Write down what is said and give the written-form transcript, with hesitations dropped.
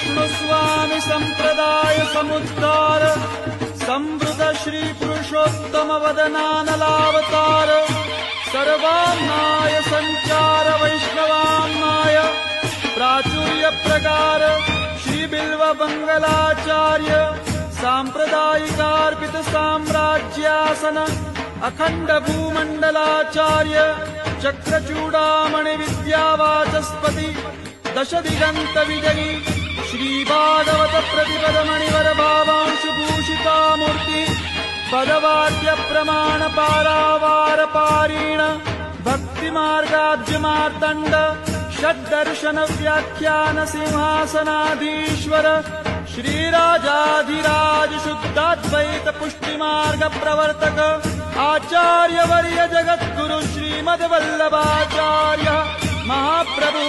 शृणुस्वामि संप्रदाय समुद्धार संवृत श्री पुरुषोत्तम वदनानलावतार सर्वाम्नाय संचार वैष्णवाम्नाय प्राचुर्य प्रकार श्री बिल्व मंगलाचार्य सांप्रदायिकार्पित साम्राज्यासन अखंड भूमंडलाचार्य चक्रचूडामणि विद्यावाचस्पति दश दिगंत विजयी श्री भागवत प्रतिपद मणिवर भावांशु भूषिता मूर्ति पदवाद्य प्रमाण पारावार पारीण भक्ति मार्गाब्ज मार्तंड षड्दर्शन व्याख्यान सिंहासनाधीश्वर श्रीराजाधिराज शुद्धाद्वैत पुष्टि मार्ग प्रवर्तक आचार्य वर्य जगद्गुरु श्रीमद्वल्लभाचार्य महाप्रभु